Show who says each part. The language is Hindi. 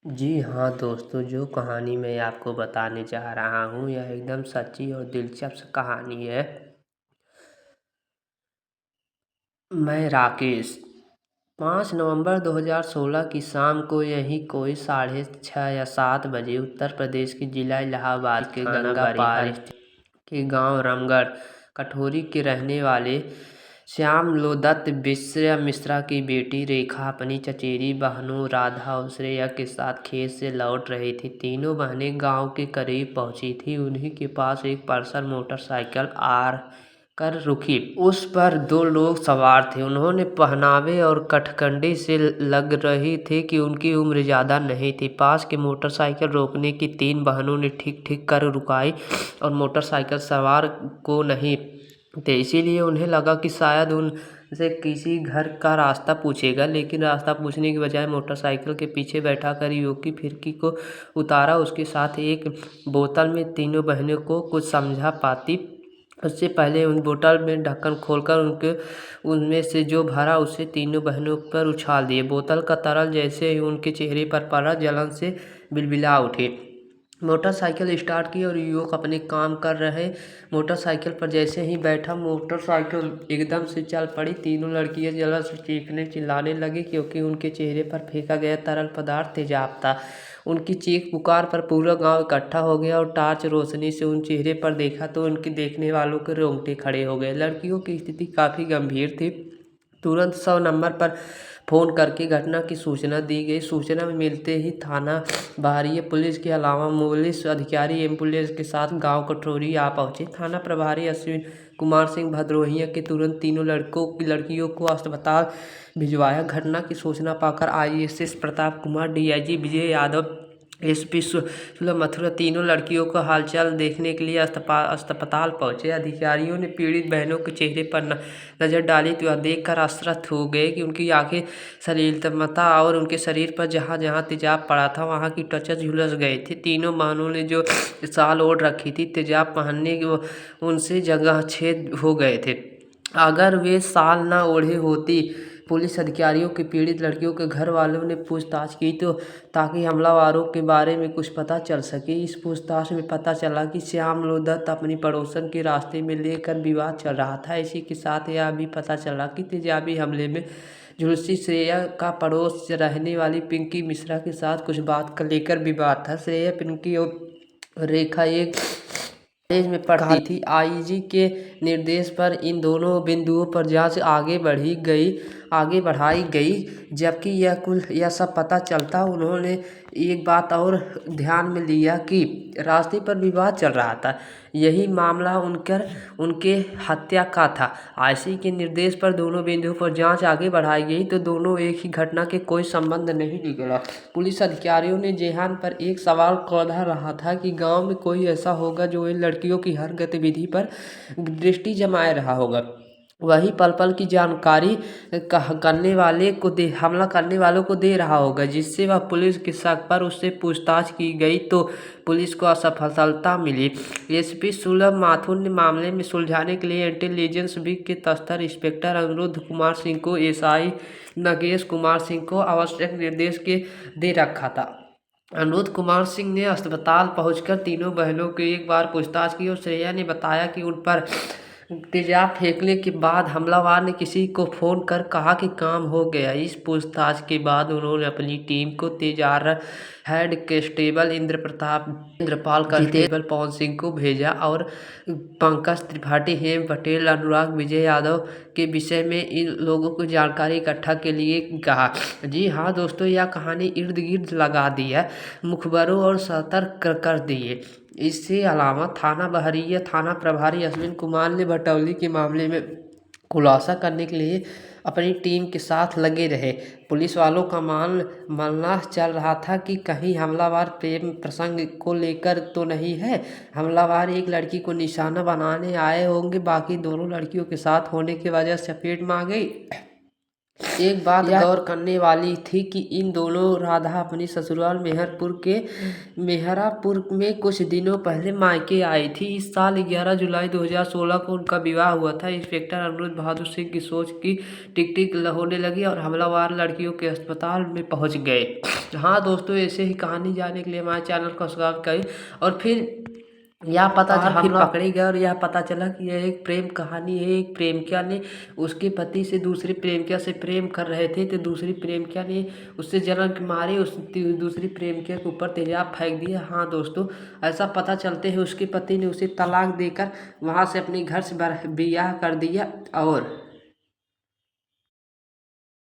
Speaker 1: जी हाँ दोस्तों, जो कहानी मैं आपको बताने जा रहा हूँ यह एकदम सच्ची और दिलचस्प कहानी है। मैं राकेश। 5 नवंबर 2016 की शाम को यही कोई 6:30 या 7 बजे उत्तर प्रदेश के जिला इलाहाबाद के गंगापार के गांव रामगढ़ कठोरी के रहने वाले श्याम लोदत्त विश्या मिश्रा की बेटी रेखा अपनी चचेरी बहनों राधा और श्रेया के साथ खेत से लौट रही थी। तीनों बहनें गांव के करीब पहुंची थी। उन्हीं के पास एक पल्सर मोटरसाइकिल कर रुकी। उस पर 2 लोग सवार थे। उन्होंने पहनावे और कठकंडी से लग रही थे कि उनकी उम्र ज़्यादा नहीं थी। पास के मोटरसाइकिल रोकने की 3 बहनों ने ठीक ठीक कर रुकाई और मोटरसाइकिल सवार को नहीं थे, इसीलिए उन्हें लगा कि शायद उनसे किसी घर का रास्ता पूछेगा। लेकिन रास्ता पूछने की बजाय मोटरसाइकिल के पीछे बैठा कर युवक की फिरकी को उतारा। उसके साथ एक बोतल में तीनों बहनों को कुछ समझा पाती उससे पहले उन बोतल में ढक्कन खोलकर उनमें से जो भरा उसे तीनों बहनों पर उछाल दिए। बोतल का तरल जैसे ही उनके चेहरे पर पड़ा, जलन से बिलबिला उठे। मोटरसाइकिल स्टार्ट की और युवक अपने काम कर रहे मोटरसाइकिल पर जैसे ही बैठा, मोटरसाइकिल एकदम से चल पड़ी। तीनों लड़कियां जलन से चीखने चिल्लाने लगी क्योंकि उनके चेहरे पर फेंका गया तरल पदार्थ तेजाब था। उनकी चीख पुकार पर पूरा गांव इकट्ठा हो गया और टार्च रोशनी से उन चेहरे पर देखा तो उनके देखने वालों के रोंगटे खड़े हो गए। लड़कियों की स्थिति काफ़ी गंभीर थी। तुरंत 100 नंबर पर फ़ोन करके घटना की सूचना दी गई। सूचना मिलते ही थाना बाहरी पुलिस के अलावा पुलिस अधिकारी एम्बुलेंस के साथ गांव कठोरी आ पहुंचे। थाना प्रभारी अश्विन कुमार सिंह भदौरिया के तुरंत तीनों लड़कियों को अस्पताल भिजवाया। घटना की सूचना पाकर IAS Pratap Kumar, DIG Vijay Yadav, SP सुलभ मथुरा तीनों लड़कियों का हालचाल देखने के लिए अस्पताल पहुंचे। अधिकारियों ने पीड़ित बहनों के चेहरे पर नजर डाली तो वह देखकर आश्चर्य हो गए कि उनकी आंखें सलीलता और उनके शरीर पर जहां जहां तेजाब पड़ा था वहां की त्वचा झुलस गए थे। तीनों बहनों ने जो शाल ओढ़ रखी थी, तेजाब पहनने उनसे जगह छेद हो गए थे। अगर वे शाल न ओढ़े होती। पुलिस अधिकारियों की पीड़ित लड़कियों के घर वालों ने पूछताछ की तो ताकि हमलावरों के बारे में कुछ पता चल सके। इस पूछताछ में पता चला कि श्याम लोदत्त अपनी पड़ोसन के रास्ते में लेकर विवाद चल रहा था। इसी के साथ यह भी पता चला कि तेजाबी हमले में झुलसी श्रेया का पड़ोस से रहने वाली पिंकी मिश्रा के साथ कुछ बात को लेकर विवाद था। श्रेया, पिंकी और रेखा एक कॉलेज में पढ़ती थी। IG के निर्देश पर इन दोनों बिंदुओं पर जांच आगे बढ़ाई गई। जबकि यह सब पता चलता, उन्होंने एक बात और ध्यान में लिया कि रास्ते पर विवाद चल रहा था। यही मामला उनके हत्या का था। IC के निर्देश पर दोनों बिंदुओं पर जांच आगे बढ़ाई गई तो दोनों एक ही घटना के कोई संबंध नहीं निकला। पुलिस अधिकारियों ने जेहान पर एक सवाल कौंधा रहा था कि गांव में कोई ऐसा होगा जो इन लड़कियों की हर गतिविधि पर दृष्टि जमाए रहा होगा। वही पल पल की जानकारी हमला करने वालों को दे रहा होगा, जिससे वह पुलिस के शक पर उससे पूछताछ की गई तो पुलिस को असफलता मिली। SP सुलभ माथुर ने मामले में सुलझाने के लिए इंटेलिजेंस विंग के तस्कर इंस्पेक्टर अनिरुद्ध कुमार सिंह को SI नगेश कुमार सिंह को आवश्यक निर्देश दे रखा था। अनिरुद्ध कुमार सिंह ने अस्पताल पहुंचकर तीनों बहनों की एक बार पूछताछ की और श्रेया ने बताया कि उन पर तेजाब फेंकने के बाद हमलावर ने किसी को फ़ोन कर कहा कि काम हो गया। इस पूछताछ के बाद उन्होंने अपनी टीम को तेजार head constable Indrapal constable Pawan Singh को भेजा और पंकज त्रिपाठी, हेम पटेल, अनुराग, विजय यादव के विषय में इन लोगों को जानकारी इकट्ठा के लिए कहा। जी हाँ दोस्तों, यह कहानी इर्द गिर्द लगा दी है, मुखबरों और सतर्क कर दिए। इसके अलावा थाना प्रभारी अश्विन कुमार ने भटौली के मामले में खुलासा करने के लिए अपनी टीम के साथ लगे रहे। पुलिस वालों का मानना चल रहा था कि कहीं हमलावर प्रेम प्रसंग को लेकर तो नहीं है। हमलावर एक लड़की को निशाना बनाने आए होंगे, बाकी दोनों लड़कियों के साथ होने की वजह से चपेट में आ गई। एक बात गौर करने वाली थी कि इन दोनों राधा अपनी ससुराल मेहरापुर में कुछ दिनों पहले मायके आई थी। इस साल 11 जुलाई 2016 को उनका विवाह हुआ था। इंस्पेक्टर अनिरुद्ध बहादुर सिंह की सोच की टिक टिक होने लगी और हमलावर लड़कियों के अस्पताल में पहुंच गए। हाँ दोस्तों, ऐसे ही कहानी जानने के लिए हमारे चैनल को सब्सक्राइब करें। और फिर यह पता फिर पकड़े गए और यह पता चला कि यह एक प्रेम कहानी है। एक प्रेमिका ने उसके पति से दूसरी प्रेमिका से प्रेम कर रहे थे, तो दूसरी प्रेमिका ने उससे जलन के मारे उस दूसरी प्रेमिका के ऊपर तेजाब फेंक दिया। हाँ दोस्तों, ऐसा पता चलते हैं उसके पति ने उसे तलाक देकर वहाँ से अपने घर से ब्याह कर दिया और